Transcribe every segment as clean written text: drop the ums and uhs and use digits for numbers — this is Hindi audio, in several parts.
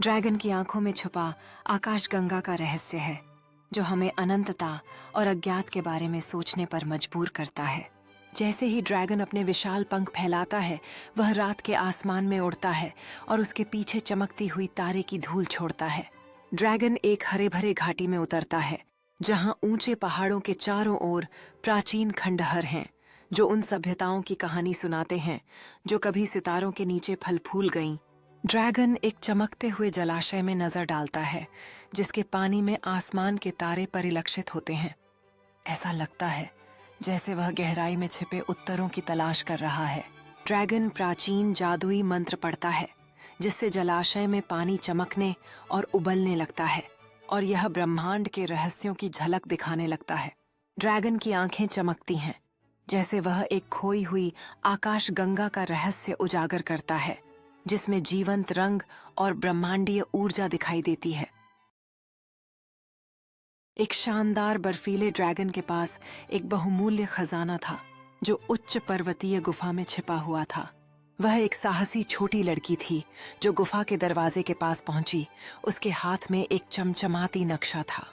ड्रैगन की आंखों में छुपा आकाशगंगा का रहस्य है जो हमें अनंतता और अज्ञात के बारे में सोचने पर मजबूर करता है। जैसे ही ड्रैगन अपने विशाल पंख फैलाता है, वह रात के आसमान में उड़ता है और उसके पीछे चमकती हुई तारे की धूल छोड़ता है। ड्रैगन एक हरे भरे घाटी में उतरता है जहां ऊंचे पहाड़ों के चारों ओर प्राचीन खंडहर हैं जो उन सभ्यताओं की कहानी सुनाते हैं जो कभी सितारों के नीचे फल फूल गईं। ड्रैगन एक चमकते हुए जलाशय में नजर डालता है जिसके पानी में आसमान के तारे परिलक्षित होते हैं। ऐसा लगता है जैसे वह गहराई में छिपे उत्तरों की तलाश कर रहा है। ड्रैगन प्राचीन जादुई मंत्र पढ़ता है जिससे जलाशय में पानी चमकने और उबलने लगता है और यह ब्रह्मांड के रहस्यों की झलक दिखाने लगता है। ड्रैगन की आंखें चमकती हैं जैसे वह एक खोई हुई आकाश गंगा का रहस्य उजागर करता है जिसमें जीवंत रंग और ब्रह्मांडीय ऊर्जा दिखाई देती है। एक शानदार बर्फीले ड्रैगन के पास एक बहुमूल्य खजाना था जो उच्च पर्वतीय गुफा में छिपा हुआ था। वह एक साहसी छोटी लड़की थी जो गुफा के दरवाजे के पास पहुंची। उसके हाथ में एक चमचमाती नक्शा था।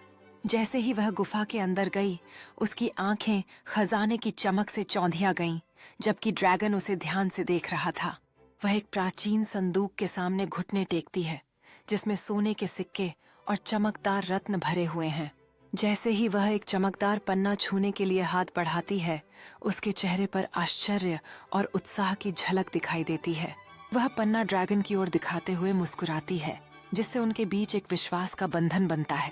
जैसे ही वह गुफा के अंदर गई, उसकी आंखें खजाने की चमक से चौंधिया गईं, जबकि ड्रैगन उसे ध्यान से देख रहा था। वह एक प्राचीन संदूक के सामने घुटने टेकती है जिसमें सोने के सिक्के और चमकदार रत्न भरे हुए हैं। जैसे ही वह एक चमकदार पन्ना छूने के लिए हाथ बढ़ाती है, उसके चेहरे पर आश्चर्य और उत्साह की झलक दिखाई देती है। वह पन्ना ड्रैगन की ओर दिखाते हुए मुस्कुराती है जिससे उनके बीच एक विश्वास का बंधन बनता है।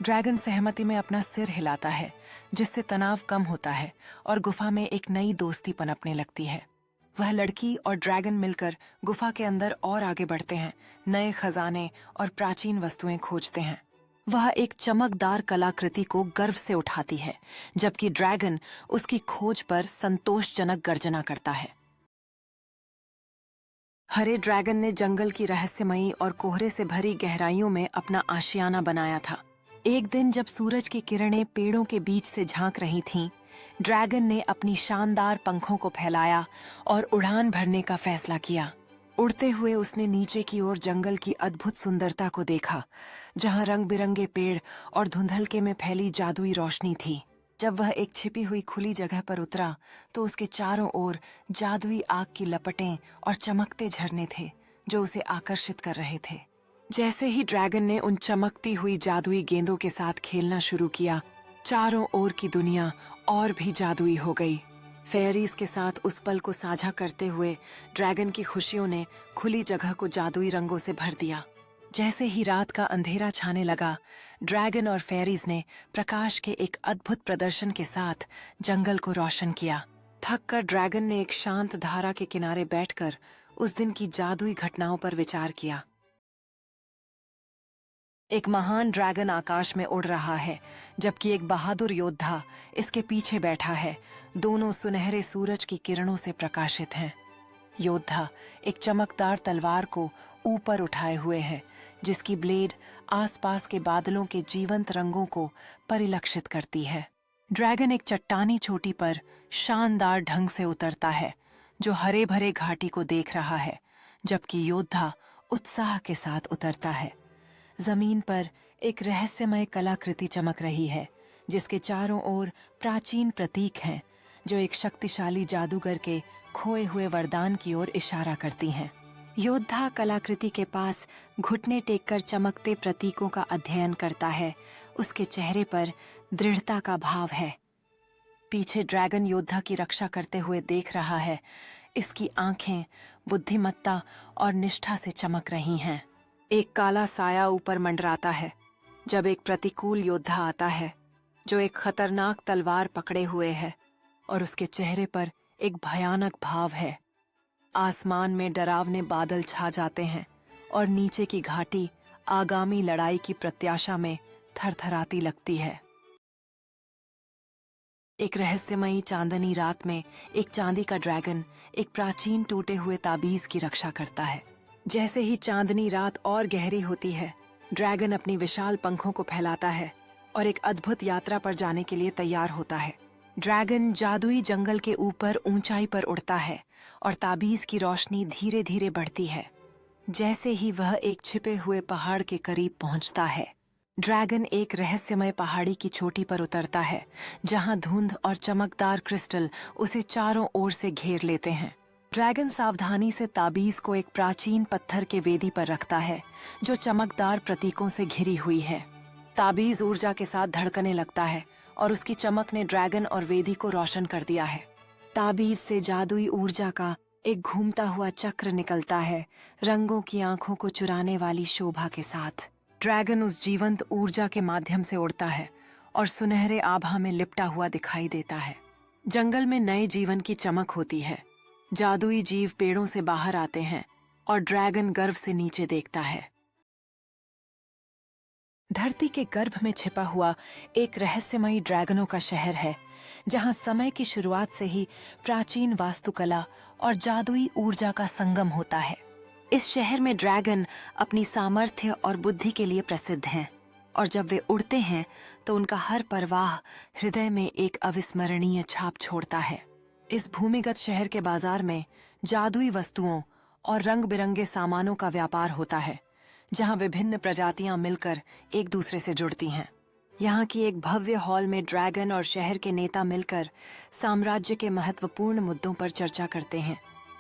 ड्रैगन सहमति में अपना सिर हिलाता है जिससे तनाव कम होता है और गुफा में एक नई दोस्ती पनपने लगती है। वह लड़की और ड्रैगन मिलकर गुफा के अंदर और आगे बढ़ते हैं, नए खजाने और प्राचीन वस्तुएं खोजते हैं। वह एक चमकदार कलाकृति को गर्व से उठाती है जबकि ड्रैगन उसकी खोज पर संतोषजनक गर्जना करता है। हरे ड्रैगन ने जंगल की रहस्यमयी और कोहरे से भरी गहराइयों में अपना आशियाना बनाया था। एक दिन जब सूरज की किरणें पेड़ों के बीच से झांक रही थीं, ड्रैगन ने अपनी शानदार पंखों को फैलाया और उड़ान भरने का फैसला किया। उड़ते हुए उसने नीचे की ओर जंगल की अद्भुत सुंदरता को देखा जहां रंग बिरंगे पेड़ और धुंधलके में फैली जादुई रोशनी थी। जब वह एक छिपी हुई खुली जगह पर उतरा तो उसके चारों ओर जादुई आग की लपटें और चमकते झरने थे जो उसे आकर्षित कर रहे थे। जैसे ही ड्रैगन ने उन चमकती हुई जादुई गेंदों के साथ खेलना शुरू किया, चारों ओर की दुनिया और भी जादुई हो गई। फेयरीज के साथ उस पल को साझा करते हुए ड्रैगन की खुशियों ने खुली जगह को जादुई रंगों से भर दिया। जैसे ही रात का अंधेरा छाने लगा, ड्रैगन और फेयरीज ने प्रकाश के एक अद्भुत प्रदर्शन के साथ जंगल को रोशन किया। थककर ड्रैगन ने एक शांत धारा के किनारे बैठकर उस दिन की जादुई घटनाओं पर विचार किया। एक महान ड्रैगन आकाश में उड़ रहा है जबकि एक बहादुर योद्धा इसके पीछे बैठा है। दोनों सुनहरे सूरज की किरणों से प्रकाशित हैं। योद्धा एक चमकदार तलवार को ऊपर उठाए हुए है जिसकी ब्लेड आसपास के बादलों के जीवंत रंगों को परिलक्षित करती है। ड्रैगन एक चट्टानी चोटी पर शानदार ढंग से उतरता है जो हरे भरे घाटी को देख रहा है, जबकि योद्धा उत्साह के साथ उतरता है। जमीन पर एक रहस्यमय कलाकृति चमक रही है जिसके चारों ओर प्राचीन प्रतीक हैं जो एक शक्तिशाली जादूगर के खोए हुए वरदान की ओर इशारा करती हैं। योद्धा कलाकृति के पास घुटने टेककर चमकते प्रतीकों का अध्ययन करता है। उसके चेहरे पर दृढ़ता का भाव है। पीछे ड्रैगन योद्धा की रक्षा करते हुए देख रहा है। इसकी आंखें बुद्धिमत्ता और निष्ठा से चमक रही हैं। एक काला साया ऊपर मंडराता है जब एक प्रतिकूल योद्धा आता है जो एक खतरनाक तलवार पकड़े हुए है और उसके चेहरे पर एक भयानक भाव है। आसमान में डरावने बादल छा जाते हैं और नीचे की घाटी आगामी लड़ाई की प्रत्याशा में थरथराती लगती है। एक रहस्यमयी चांदनी रात में एक चांदी का ड्रैगन एक प्राचीन टूटे हुए ताबीज की रक्षा करता है। जैसे ही चांदनी रात और गहरी होती है, ड्रैगन अपनी विशाल पंखों को फैलाता है और एक अद्भुत यात्रा पर जाने के लिए तैयार होता है। ड्रैगन जादुई जंगल के ऊपर ऊंचाई पर उड़ता है और ताबीज की रोशनी धीरे धीरे बढ़ती है। जैसे ही वह एक छिपे हुए पहाड़ के करीब पहुंचता है, ड्रैगन एक रहस्यमय पहाड़ी की चोटी पर उतरता है, जहां धुंध और चमकदार क्रिस्टल उसे चारों ओर से घेर लेते हैं। ड्रैगन सावधानी से ताबीज को एक प्राचीन पत्थर के वेदी पर रखता है, जो चमकदार प्रतीकों से घिरी हुई है। ताबीज ऊर्जा के साथ धड़कने लगता है और उसकी चमक ने ड्रैगन और वेदी को रोशन कर दिया है। ताबीज से जादुई ऊर्जा का एक घूमता हुआ चक्र निकलता है, रंगों की आंखों को चुराने वाली शोभा के साथ। ड्रैगन उस जीवंत ऊर्जा के माध्यम से उड़ता है और सुनहरे आभा में लिपटा हुआ दिखाई देता है। जंगल में नए जीवन की चमक होती है। जादुई जीव पेड़ों से बाहर आते हैं और ड्रैगन गर्व से नीचे देखता है। धरती के गर्भ में छिपा हुआ एक रहस्यमयी ड्रैगनों का शहर है, जहां समय की शुरुआत से ही प्राचीन वास्तुकला और जादुई ऊर्जा का संगम होता है। इस शहर में ड्रैगन अपनी सामर्थ्य और बुद्धि के लिए प्रसिद्ध हैं, और जब वे उड़ते हैं तो उनका हर प्रवाह हृदय में एक अविस्मरणीय छाप छोड़ता है। इस भूमिगत शहर के बाजार में जादुई वस्तुओं और रंग बिरंगे सामानों का व्यापार होता है, जहां विभिन्न प्रजातियां मिलकर एक दूसरे से जुड़ती हैं। यहाँ की एक भव्य हॉल में ड्रैगन और शहर के नेता मिलकर साम्राज्य के महत्वपूर्ण मुद्दों पर चर्चा करते हैं,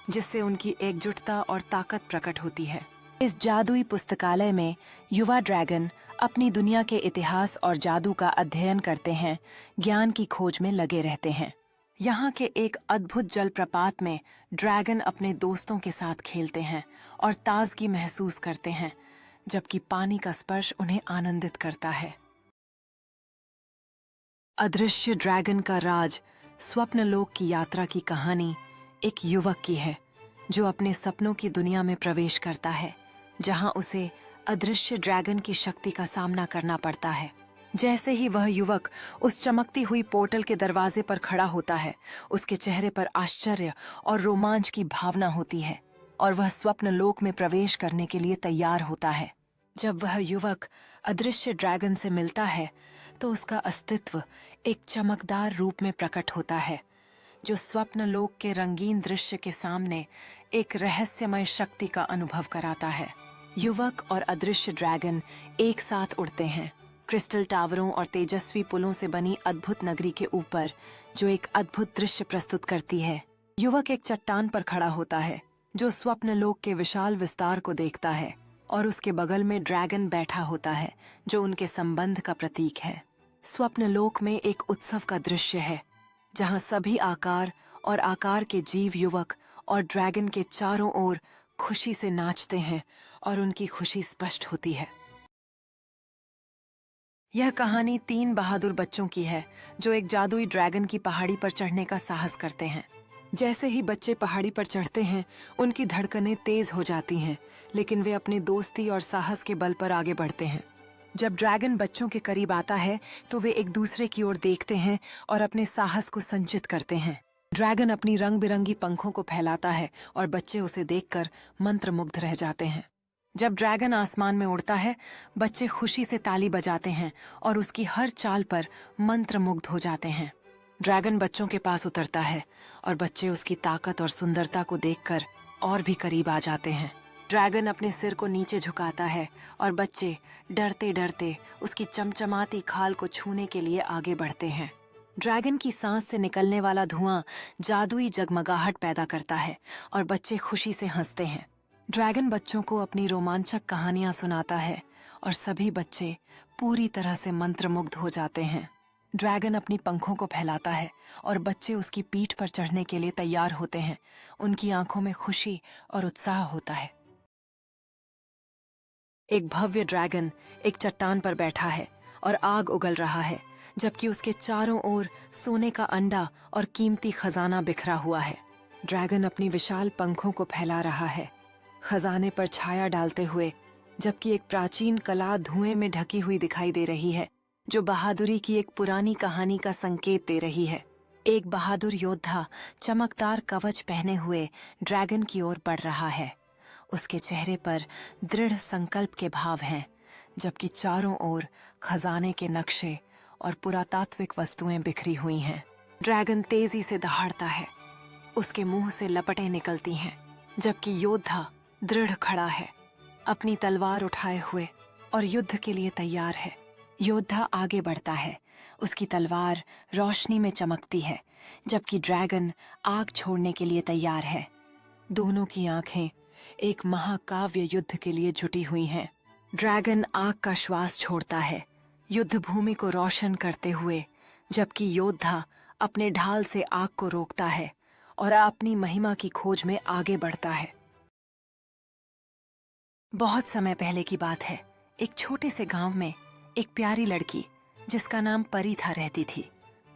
जिससे उनकी एकजुटता और ताकत प्रकट होती है। इस जादुई पुस्तकालय में युवा ड्रैगन अपनी दुनिया के इतिहास और जादू का अध्ययन करते हैं, ज्ञान की खोज में लगे रहते हैं। यहाँ के एक अद्भुत जलप्रपात में ड्रैगन अपने दोस्तों के साथ खेलते हैं और ताजगी महसूस करते हैं, जबकि पानी का स्पर्श उन्हें आनंदित करता है। अदृश्य ड्रैगन का राज स्वप्नलोक की यात्रा की कहानी एक युवक की है, जो अपने सपनों की दुनिया में प्रवेश करता है, जहां उसे अदृश्य ड्रैगन की शक्ति का सामना करना पड़ता है। जैसे ही वह युवक उस चमकती हुई पोर्टल के दरवाजे पर खड़ा होता है, उसके चेहरे पर आश्चर्य और रोमांच की भावना होती है और वह स्वप्नलोक में प्रवेश करने के लिए तैयार होता है। जब वह युवक अदृश्य ड्रैगन से मिलता है तो उसका अस्तित्व एक चमकदार रूप में प्रकट होता है, जो स्वप्नलोक के रंगीन दृश्य के सामने एक रहस्यमय शक्ति का अनुभव कराता है। युवक और अदृश्य ड्रैगन एक साथ उड़ते हैं, क्रिस्टल टावरों और तेजस्वी पुलों से बनी अद्भुत नगरी के ऊपर, जो एक अद्भुत दृश्य प्रस्तुत करती है। युवक एक चट्टान पर खड़ा होता है, जो स्वप्नलोक के विशाल विस्तार को देखता है, और उसके बगल में ड्रैगन बैठा होता है, जो उनके संबंध का प्रतीक है। स्वप्नलोक में एक उत्सव का दृश्य है, जहां सभी आकार और आकार के जीव युवक और ड्रैगन के चारों ओर खुशी से नाचते हैं और उनकी खुशी स्पष्ट होती है। यह कहानी 3 बहादुर बच्चों की है, जो एक जादुई ड्रैगन की पहाड़ी पर चढ़ने का साहस करते हैं। जैसे ही बच्चे पहाड़ी पर चढ़ते हैं, उनकी धड़कनें तेज हो जाती हैं, लेकिन वे अपनी दोस्ती और साहस के बल पर आगे बढ़ते हैं। जब ड्रैगन बच्चों के करीब आता है तो वे एक दूसरे की ओर देखते हैं और अपने साहस को संचित करते हैं। ड्रैगन अपनी रंग बिरंगी पंखों को फैलाता है और बच्चे उसे देखकर मंत्रमुग्ध रह जाते हैं। जब ड्रैगन आसमान में उड़ता है, बच्चे खुशी से ताली बजाते हैं और उसकी हर चाल पर मंत्रमुग्ध हो जाते हैं। ड्रैगन बच्चों के पास उतरता है और बच्चे उसकी ताकत और सुंदरता को देखकर और भी करीब आ जाते हैं। ड्रैगन अपने सिर को नीचे झुकाता है और बच्चे डरते डरते उसकी चमचमाती खाल को छूने के लिए आगे बढ़ते हैं। ड्रैगन की सांस से निकलने वाला धुआं जादुई जगमगाहट पैदा करता है और बच्चे खुशी से हंसते हैं। ड्रैगन बच्चों को अपनी रोमांचक कहानियां सुनाता है और सभी बच्चे पूरी तरह से मंत्रमुग्ध हो जाते हैं। ड्रैगन अपनी पंखों को फैलाता है और बच्चे उसकी पीठ पर चढ़ने के लिए तैयार होते हैं। उनकी आंखों में खुशी और उत्साह होता है। एक भव्य ड्रैगन एक चट्टान पर बैठा है और आग उगल रहा है, जबकि उसके चारों ओर सोने का अंडा और कीमती खजाना बिखरा हुआ है। ड्रैगन अपनी विशाल पंखों को फैला रहा है, खजाने पर छाया डालते हुए, जबकि एक प्राचीन कला धुएं में ढकी हुई दिखाई दे रही है, जो बहादुरी की एक पुरानी कहानी का संकेत दे रही है। एक बहादुर योद्धा चमकदार कवच पहने हुए ड्रैगन की ओर बढ़ रहा है। उसके चेहरे पर दृढ़ संकल्प के भाव हैं, जबकि चारों ओर खजाने के नक्शे और पुरातात्विक वस्तुएं बिखरी हुई हैं। ड्रैगन तेजी से दहाड़ता है, उसके मुंह से लपटें निकलती हैं, जबकि योद्धा दृढ़ खड़ा है, अपनी तलवार उठाए हुए और युद्ध के लिए तैयार है। योद्धा आगे बढ़ता है, उसकी तलवार रोशनी में चमकती है, जबकि ड्रैगन आग छोड़ने के लिए तैयार है। दोनों की आंखें एक महाकाव्य युद्ध के लिए जुटी हुई हैं। ड्रैगन आग का श्वास छोड़ता है, युद्ध भूमि को रोशन करते हुए, जबकि योद्धा अपने ढाल से आग को रोकता है और अपनी महिमा की खोज में आगे बढ़ता है। बहुत समय पहले की बात है। एक छोटे से गांव में एक प्यारी लड़की जिसका नाम परी था रहती थी।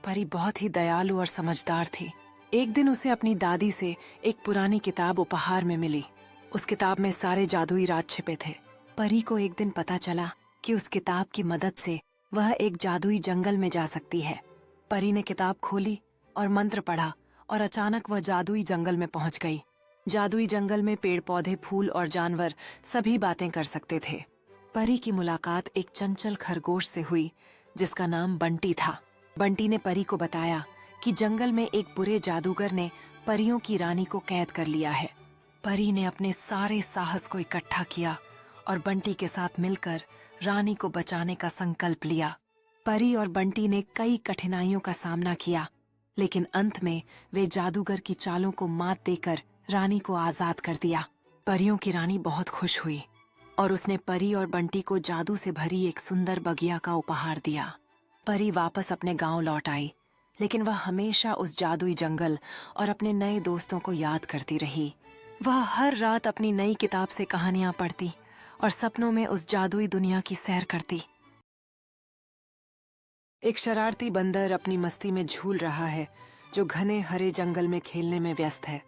परी बहुत ही दयालु और समझदार थी। एक दिन उसे अपनी दादी से एक पुरानी किताब उपहार में मिली। उस किताब में सारे जादुई राज छिपे थे। परी को एक दिन पता चला कि उस किताब की मदद से वह एक जादुई जंगल में जा सकती है। परी ने किताब खोली और मंत्र पढ़ा और अचानक वह जादुई जंगल में पहुंच गई। जादुई जंगल में पेड़ पौधे, फूल और जानवर सभी बातें कर सकते थे। परी की मुलाकात एक चंचल खरगोश से हुई जिसका नाम बंटी था। बंटी ने परी को बताया कि जंगल में एक बुरे जादूगर ने परियों की रानी को कैद कर लिया है। परी ने अपने सारे साहस को इकट्ठा किया और बंटी के साथ मिलकर रानी को बचाने का संकल्प लिया। परी और बंटी ने कई कठिनाइयों का सामना किया, लेकिन अंत में वे जादूगर की चालों को मात देकर रानी को आजाद कर दिया। परियों की रानी बहुत खुश हुई और उसने परी और बंटी को जादू से भरी एक सुंदर बगिया का उपहार दिया। परी वापस अपने गांव लौट आई, लेकिन वह हमेशा उस जादुई जंगल और अपने नए दोस्तों को याद करती रही। वह हर रात अपनी नई किताब से कहानियां पढ़ती और सपनों में उस जादुई दुनिया की सैर करती। एक शरारती बंदर अपनी मस्ती में झूल रहा है, जो घने हरे जंगल में खेलने में व्यस्त है।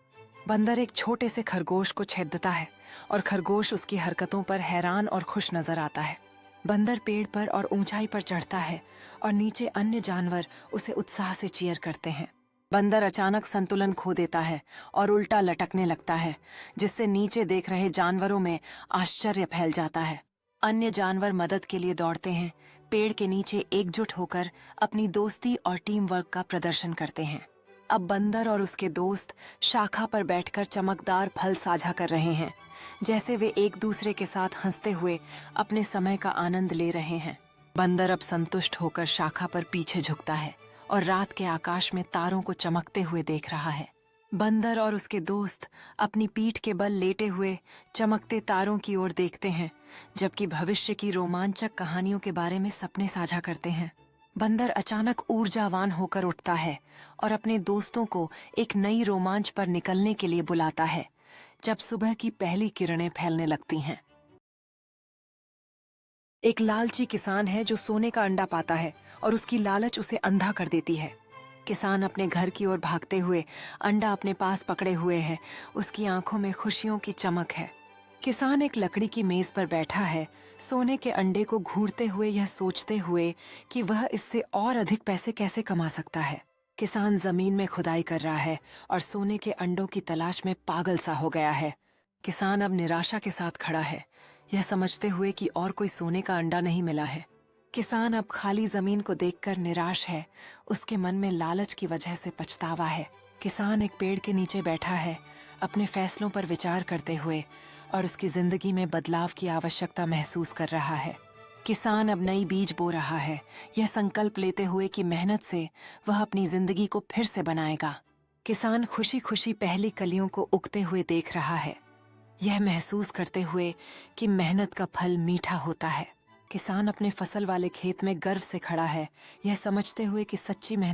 बंदर एक छोटे से खरगोश को छेदता है और खरगोश उसकी हरकतों पर हैरान और खुश नजर आता है। बंदर पेड़ पर और ऊंचाई पर चढ़ता है और नीचे अन्य जानवर उसे उत्साह से चीयर करते हैं। बंदर अचानक संतुलन खो देता है और उल्टा लटकने लगता है, जिससे नीचे देख रहे जानवरों में आश्चर्य फैल जाता है। अन्य जानवर मदद के लिए दौड़ते हैं, पेड़ के नीचे एकजुट होकर अपनी दोस्ती और टीम वर्क का प्रदर्शन करते हैं। अब बंदर और उसके दोस्त शाखा पर बैठकर चमकदार फल साझा कर रहे हैं, जैसे वे एक दूसरे के साथ हंसते हुए अपने समय का आनंद ले रहे हैं। बंदर अब संतुष्ट होकर शाखा पर पीछे झुकता है और रात के आकाश में तारों को चमकते हुए देख रहा है। बंदर और उसके दोस्त अपनी पीठ के बल लेटे हुए चमकते तारों की ओर देखते हैं, जबकि भविष्य की रोमांचक कहानियों के बारे में सपने साझा करते हैं। बंदर अचानक ऊर्जावान होकर उठता है और अपने दोस्तों को एक नई रोमांच पर निकलने के लिए बुलाता है, जब सुबह की पहली किरणें फैलने लगती हैं। एक लालची किसान है जो सोने का अंडा पाता है और उसकी लालच उसे अंधा कर देती है। किसान अपने घर की ओर भागते हुए अंडा अपने पास पकड़े हुए है। उसकी आंखों में खुशियों की चमक है। किसान एक लकड़ी की मेज पर बैठा है, सोने के अंडे को घूरते हुए यह सोचते हुए कि वह इससे और अधिक पैसे कैसे कमा सकता है। किसान जमीन में खुदाई कर रहा है और सोने के अंडों की तलाश में पागल सा हो गया है। किसान अब निराशा के साथ खड़ा है, यह समझते हुए कि और कोई सोने का अंडा नहीं मिला है। किसान अब खाली जमीन को देखकर निराश है। उसके मन में लालच की वजह से पछतावा है। किसान एक पेड़ के नीचे बैठा है, अपने फैसलों पर विचार करते हुए, और उसकी जिंदगी में बदलाव की आवश्यकता महसूस कर रहा है। किसान अब नई बीज बो रहा है, यह संकल्प लेते हुए कि मेहनत से वह अपनी जिंदगी को फिर से बनाएगा। किसान खुशी खुशी पहली कलियों को उगते हुए देख रहा है, यह महसूस करते हुए कि मेहनत का फल मीठा होता है। किसान अपने फसल वाले खेत में गर्व से खड़ा है, यह समझते हुए कि सच्ची मेहनत